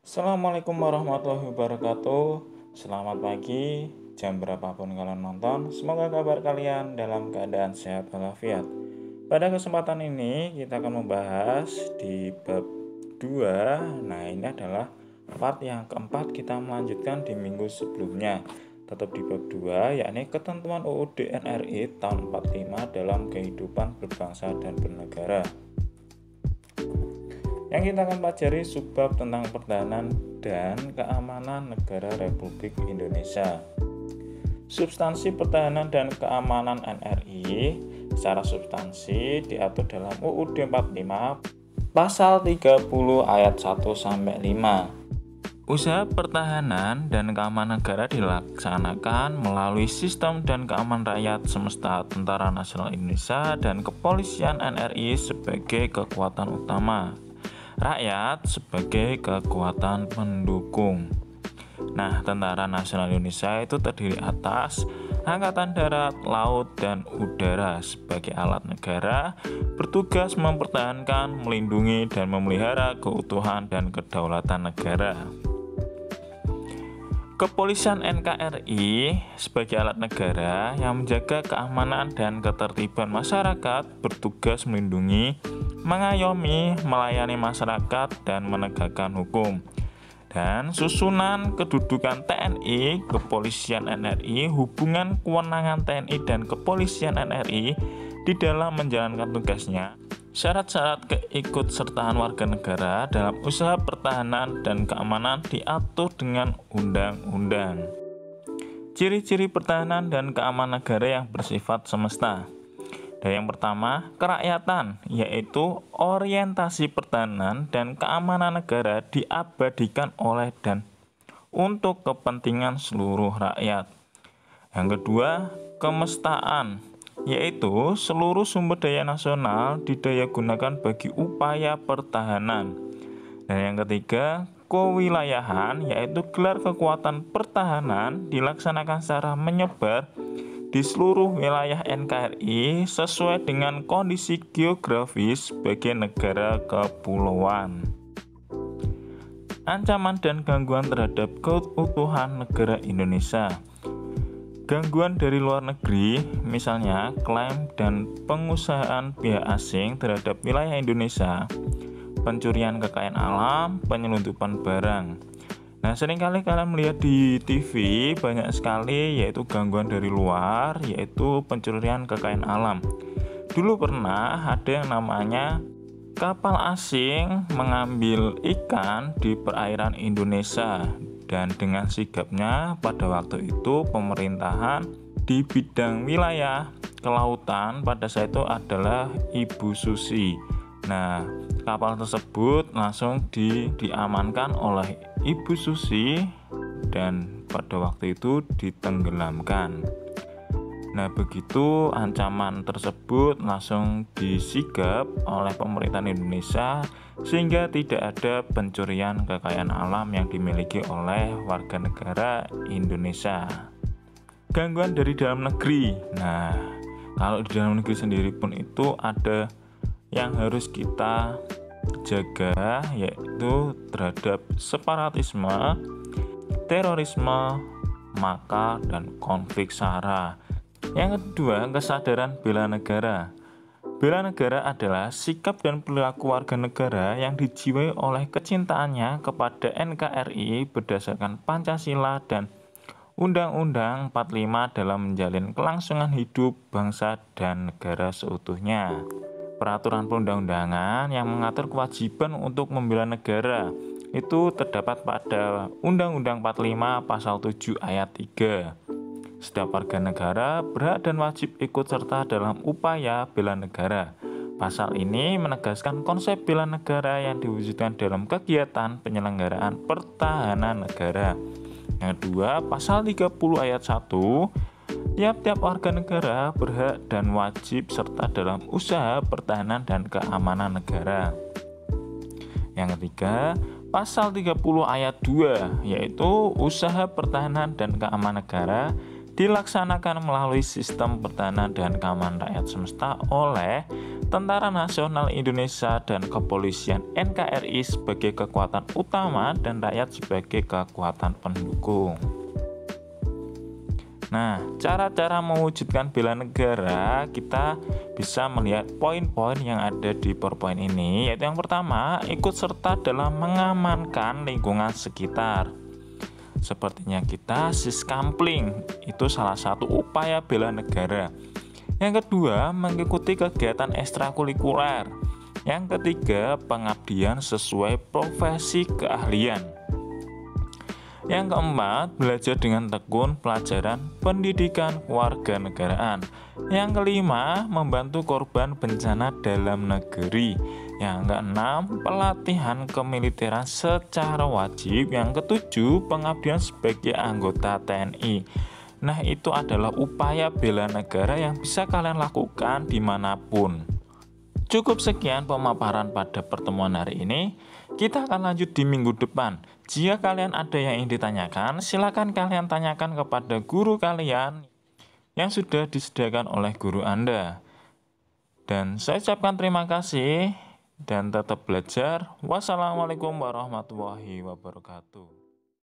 Assalamualaikum warahmatullahi wabarakatuh. Selamat pagi, jam berapapun kalian nonton. Semoga kabar kalian dalam keadaan sehat walafiat. Pada kesempatan ini kita akan membahas di bab 2. Nah, ini adalah part yang keempat, kita melanjutkan di minggu sebelumnya. Tetap di bab 2, yakni ketentuan UUD NRI tahun 45 dalam kehidupan berbangsa dan bernegara. Yang kita akan pelajari subbab tentang pertahanan dan keamanan negara Republik Indonesia. Substansi pertahanan dan keamanan NRI secara substansi diatur dalam UUD 45 pasal 30 ayat 1-5. Usaha pertahanan dan keamanan negara dilaksanakan melalui sistem dan keamanan rakyat semesta Tentara Nasional Indonesia dan Kepolisian NRI sebagai kekuatan utama, rakyat sebagai kekuatan pendukung. Nah, Tentara Nasional Indonesia itu terdiri atas Angkatan Darat, Laut, dan Udara sebagai alat negara, bertugas mempertahankan, melindungi, dan memelihara keutuhan dan kedaulatan negara. Kepolisian NKRI sebagai alat negara yang menjaga keamanan dan ketertiban masyarakat, bertugas melindungi, mengayomi, melayani masyarakat, dan menegakkan hukum. Dan susunan kedudukan TNI, Kepolisian NRI, hubungan kewenangan TNI dan Kepolisian NRI di dalam menjalankan tugasnya, syarat-syarat keikutsertaan warga negara dalam usaha pertahanan dan keamanan diatur dengan undang-undang. Ciri-ciri pertahanan dan keamanan negara yang bersifat semesta. Dan yang pertama, kerakyatan, yaitu orientasi pertahanan dan keamanan negara diabadikan oleh dan untuk kepentingan seluruh rakyat. Yang kedua, kemestaan, yaitu seluruh sumber daya nasional didayagunakan bagi upaya pertahanan. Dan yang ketiga, kewilayahan, yaitu gelar kekuatan pertahanan dilaksanakan secara menyebar di seluruh wilayah NKRI sesuai dengan kondisi geografis sebagai negara kepulauan. Ancaman dan gangguan terhadap keutuhan negara Indonesia. Gangguan dari luar negeri, misalnya klaim dan pengusahaan pihak asing terhadap wilayah Indonesia, pencurian kekayaan alam, penyelundupan barang. Nah, seringkali kalian melihat di TV banyak sekali yaitu gangguan dari luar, yaitu pencurian kekayaan alam. Dulu pernah ada yang namanya kapal asing mengambil ikan di perairan Indonesia, dan dengan sigapnya pada waktu itu pemerintahan di bidang wilayah kelautan pada saat itu adalah Ibu Susi. Nah, kapal tersebut langsung diamankan oleh Ibu Susi dan pada waktu itu ditenggelamkan. Nah, begitu ancaman tersebut langsung disigap oleh pemerintah Indonesia sehingga tidak ada pencurian kekayaan alam yang dimiliki oleh warga negara Indonesia. Gangguan dari dalam negeri. Nah, kalau di dalam negeri sendiri pun itu ada yang harus kita jaga, yaitu terhadap separatisme, terorisme, makar, dan konflik SARA. Yang kedua, kesadaran bela negara. Bela negara adalah sikap dan perilaku warga negara yang dijiwai oleh kecintaannya kepada NKRI berdasarkan Pancasila dan Undang-Undang 45 dalam menjalin kelangsungan hidup bangsa dan negara seutuhnya. Peraturan perundang-undangan yang mengatur kewajiban untuk membela negara itu terdapat pada Undang-Undang 45 pasal 7 ayat 3. Setiap warga negara berhak dan wajib ikut serta dalam upaya bela negara. Pasal ini menegaskan konsep bela negara yang diwujudkan dalam kegiatan penyelenggaraan pertahanan negara. Yang kedua, pasal 30 ayat 1, tiap-tiap warga negara berhak dan wajib serta dalam usaha pertahanan dan keamanan negara. Yang ketiga, pasal 30 ayat 2, yaitu usaha pertahanan dan keamanan negara dilaksanakan melalui sistem pertahanan dan keamanan rakyat semesta oleh Tentara Nasional Indonesia dan Kepolisian NKRI sebagai kekuatan utama dan rakyat sebagai kekuatan pendukung. Nah, cara-cara mewujudkan bela negara, kita bisa melihat poin-poin yang ada di PowerPoint ini, yaitu yang pertama, ikut serta dalam mengamankan lingkungan sekitar. Sepertinya kita siskampling, itu salah satu upaya bela negara. Yang kedua, mengikuti kegiatan ekstrakurikuler. Yang ketiga, pengabdian sesuai profesi keahlian. Yang keempat, belajar dengan tekun pelajaran pendidikan kewarganegaraan. Yang kelima, membantu korban bencana dalam negeri. Yang keenam, pelatihan kemiliteran secara wajib. Yang ketujuh, pengabdian sebagai anggota TNI. Nah, itu adalah upaya bela negara yang bisa kalian lakukan dimanapun. Cukup sekian pemaparan pada pertemuan hari ini. Kita akan lanjut di minggu depan. Jika kalian ada yang ingin ditanyakan, silakan kalian tanyakan kepada guru kalian yang sudah disediakan oleh guru Anda. Dan saya ucapkan terima kasih dan tetap belajar. Wassalamualaikum warahmatullahi wabarakatuh.